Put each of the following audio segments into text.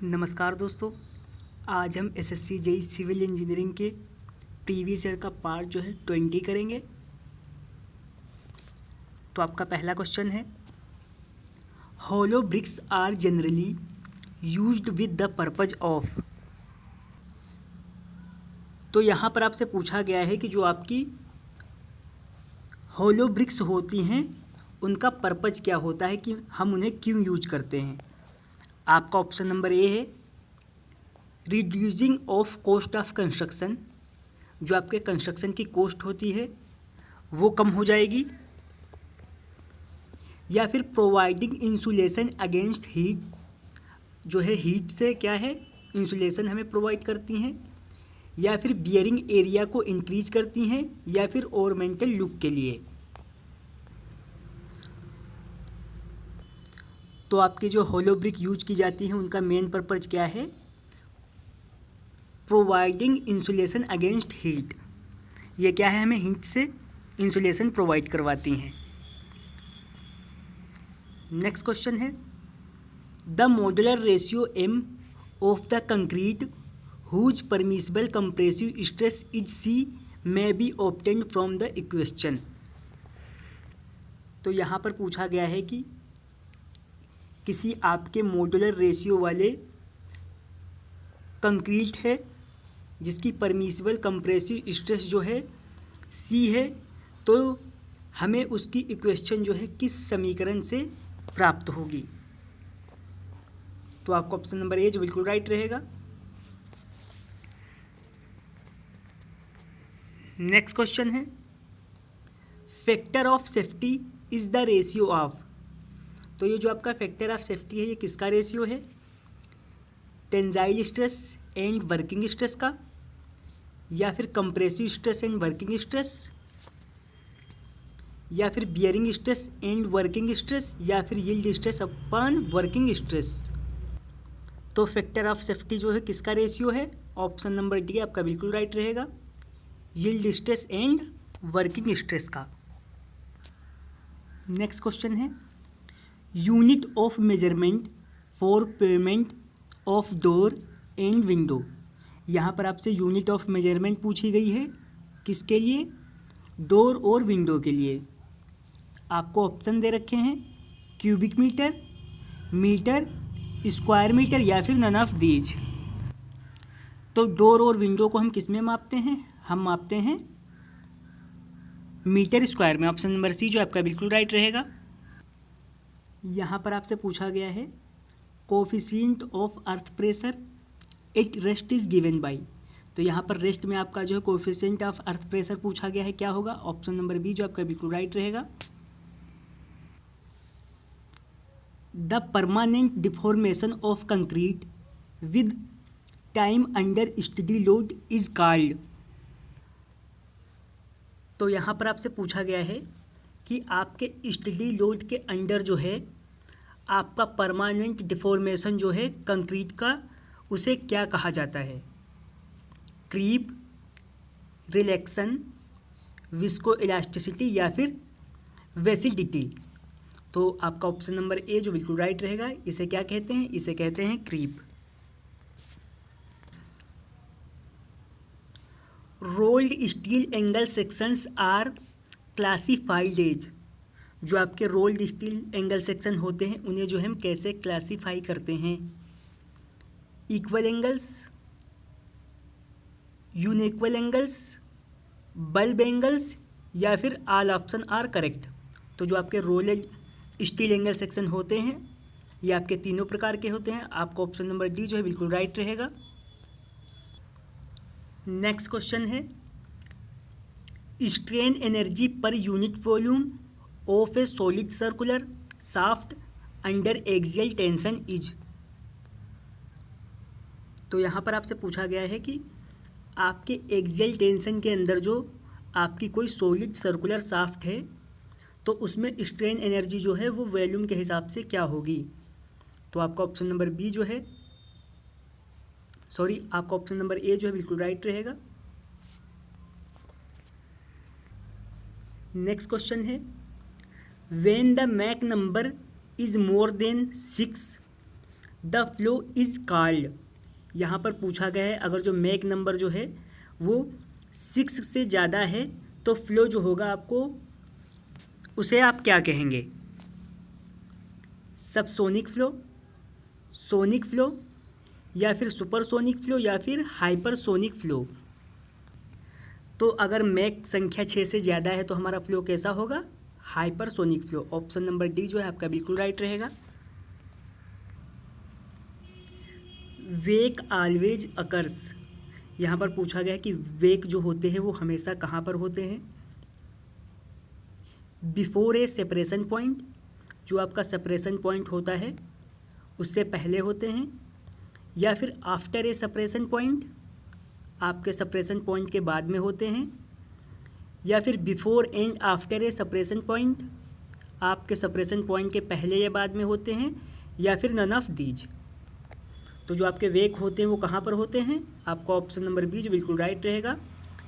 नमस्कार दोस्तों, आज हम एसएससी जेईई सिविल इंजीनियरिंग के प्रीवियस ईयर का पार्ट जो है 20 करेंगे। तो आपका पहला क्वेश्चन है, hollow bricks are generally used with the purpose of. तो यहाँ पर आपसे पूछा गया है कि जो आपकी होलो ब्रिक्स होती हैं उनका पर्पज क्या होता है, कि हम उन्हें क्यों यूज करते हैं। आपका ऑप्शन नंबर ए है reducing of cost of construction, जो आपके कंस्ट्रक्शन की कॉस्ट होती है वो कम हो जाएगी। या फिर प्रोवाइडिंग इंसुलेशन अगेंस्ट हीट, जो है हीट से क्या है इंसुलेशन हमें प्रोवाइड करती हैं। या फिर बियरिंग एरिया को इंक्रीज करती हैं, या फिर ऑर्नामेंटल लुक के लिए। तो आपकी जो होलो ब्रिक यूज की जाती है उनका मेन पर्पज क्या है, प्रोवाइडिंग इंसुलेशन अगेंस्ट हीट। ये क्या है, हमें हीट से इंसुलेशन प्रोवाइड करवाती हैं। नेक्स्ट क्वेश्चन है, the modular ratio M of the concrete whose permissible compressive stress is C may be obtained from the equation. तो यहाँ पर पूछा गया है कि किसी आपके मॉड्यूलर रेशियो वाले कंक्रीट है जिसकी परमिसिबल कंप्रेसिव स्ट्रेस जो है सी है, तो हमें उसकी इक्वेशन जो है किस समीकरण से प्राप्त होगी। तो आपका ऑप्शन नंबर ए जो बिल्कुल राइट रहेगा। नेक्स्ट क्वेश्चन है, factor of safety is the ratio of. तो ये जो आपका फैक्टर ऑफ सेफ्टी है ये किसका रेशियो है, tensile stress and working stress का, या फिर compressive stress and working stress, या फिर bearing stress and working stress, या फिर yield stress upon working stress. तो फैक्टर ऑफ सेफ्टी जो है किसका रेशियो है, ऑप्शन नंबर डी आपका बिल्कुल राइट रहेगा, yield stress and working stress का। नेक्स्ट क्वेश्चन है, unit of measurement for payment of door and window. यहाँ पर आपसे यूनिट ऑफ मेजरमेंट पूछी गई है, किसके लिए, डोर और विंडो के लिए। आपको ऑप्शन दे रखे हैं cubic metre, metre, square metre, या फिर नन ऑफ दीज। तो डोर और विंडो को हम किस में मापते हैं, हम मापते हैं मीटर स्क्वायर में। ऑप्शन नंबर सी जो आपका बिल्कुल राइट रहेगा। यहाँ पर आपसे पूछा गया है coefficient of earth pressure at rest is given by. तो यहाँ पर रेस्ट में आपका जो है कोफिशिएंट ऑफ अर्थ प्रेशर पूछा गया है, क्या होगा, ऑप्शन नंबर बी जो आपका बिल्कुल राइट रहेगा। The permanent deformation of concrete with time under study load is called. तो यहाँ पर आपसे पूछा गया है कि आपके स्टडी लोड के अंडर जो है आपका परमानेंट डिफॉर्मेशन जो है कंक्रीट का, उसे क्या कहा जाता है, क्रीप, रिलैक्सन, विस्को इलास्टिसिटी, या फिर वेसिडिटी। तो आपका ऑप्शन नंबर ए जो बिल्कुल राइट रहेगा, इसे क्या कहते हैं, इसे कहते हैं creep. Rolled steel angle sections are classified as. जो आपके रोल्ड स्टील एंगल सेक्शन होते हैं उन्हें जो हम कैसे क्लासिफाई करते हैं, equal angles, unequal angles, bulb angles, या फिर ऑल ऑप्शन आर करेक्ट। तो जो आपके रोल्ड स्टील एंगल सेक्शन होते हैं ये आपके तीनों प्रकार के होते हैं। आपका ऑप्शन नंबर डी जो है बिल्कुल राइट रहेगा। नेक्स्ट क्वेश्चन है, strain energy per unit volume of A solid circular shaft under axial tension is. तो यहाँ पर आपसे पूछा गया है कि आपके एक्सियल टेंशन के अंदर जो आपकी कोई सॉलिड सर्कुलर शाफ्ट है तो उसमें स्ट्रेन एनर्जी जो है वो वॉल्यूम के हिसाब से क्या होगी। तो आपका ऑप्शन नंबर बी जो है आपका ऑप्शन नंबर ए जो है बिल्कुल राइट रहेगा। नेक्स्ट क्वेश्चन है, when the Mach number is more than 6 the flow is called. यहाँ पर पूछा गया है अगर जो मैक नंबर जो है वो 6 से ज़्यादा है तो फ्लो जो होगा आपको उसे आप क्या कहेंगे? सबसोनिक फ्लो, सोनिक फ्लो, या फिर सुपरसोनिक फ्लो, या फिर हाइपरसोनिक फ्लो। तो अगर मैक संख्या 6 से ज़्यादा है तो हमारा फ्लो कैसा होगा? Hypersonic flow. Option number D जो है आपका बिल्कुल राइट रहेगा। वेक ऑलवेज अकर्स। यहाँ पर पूछा गया है कि वेक जो होते हैं वो हमेशा कहाँ पर होते हैं? बिफोर ए सेपरेशन पॉइंट, जो आपका सेपरेशन पॉइंट होता है उससे पहले होते हैं, या फिर आफ्टर ए सेपरेशन पॉइंट, आपके सेपरेशन पॉइंट के बाद में होते हैं, या फिर before and after a separation point, आपके सेपरेशन पॉइंट के पहले या बाद में होते हैं, या फिर नन ऑफ दीज। तो जो आपके वेक होते हैं वो कहाँ पर होते हैं? आपका ऑप्शन नंबर बी जो बिल्कुल राइट रहेगा,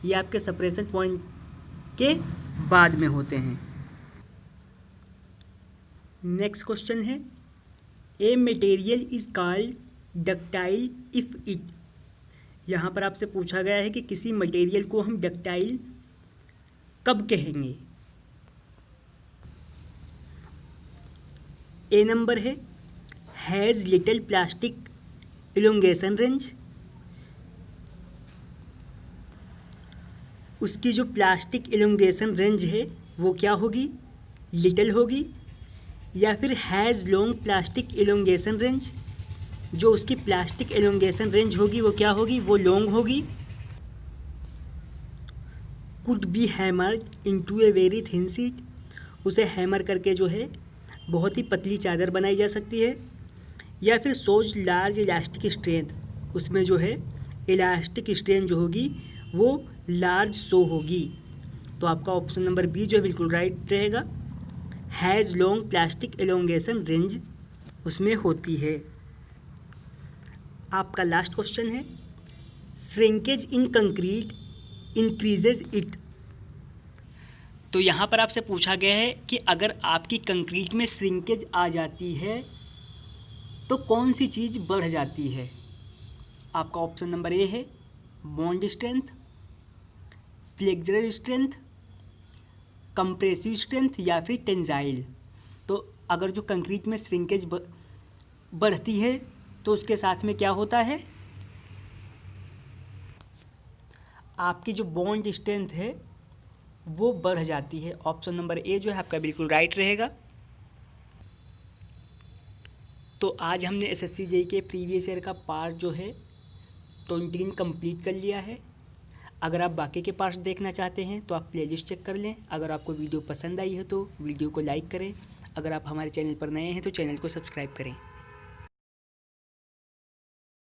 ये आपके सेपरेशन पॉइंट के बाद में होते हैं। नेक्स्ट क्वेश्चन है, a material is called ductile if it. यहाँ पर आपसे पूछा गया है कि किसी मटेरियल को हम डक्टाइल कब कहेंगे? ए नंबर है has little plastic elongation range, उसकी जो प्लास्टिक इलोंगेशन रेंज है वो क्या होगी? लिटिल होगी। या फिर has long plastic elongation range, जो उसकी प्लास्टिक इलोंगेशन रेंज होगी वो क्या होगी? वो लॉन्ग होगी। Could be hammered into a very thin sheet, उसे हैमर करके जो है बहुत ही पतली चादर बनाई जा सकती है। या फिर सोज लार्ज इलास्टिक स्ट्रेंथ, उसमें जो है इलास्टिक स्ट्रेंथ जो होगी वो लार्ज शो होगी। तो आपका ऑप्शन नंबर बी जो है बिल्कुल राइट रहेगा, has long plastic elongation range उसमें होती है। आपका लास्ट क्वेश्चन है, shrinkage in concrete increases it. तो यहाँ पर आपसे पूछा गया है कि अगर आपकी कंक्रीट में श्रिंकेज आ जाती है तो कौन सी चीज़ बढ़ जाती है? आपका ऑप्शन नंबर ए है bond strength, flexural strength, compressive strength, या फिर टेंजाइल। तो अगर जो कंक्रीट में श्रिंकेज बढ़ती है तो उसके साथ में क्या होता है? आपकी जो बॉन्ड स्ट्रेंथ है वो बढ़ जाती है। ऑप्शन नंबर ए जो है आपका बिल्कुल राइट रहेगा। तो आज हमने एसएससी जेईई के प्रीवियस ईयर का पार्ट जो है 23 कंप्लीट कर लिया है। अगर आप बाकी के पार्ट्स देखना चाहते हैं तो आप प्लेलिस्ट चेक कर लें। अगर आपको वीडियो पसंद आई है तो वीडियो को लाइक करें। अगर आप हमारे चैनल पर नए हैं तो चैनल को सब्सक्राइब करें।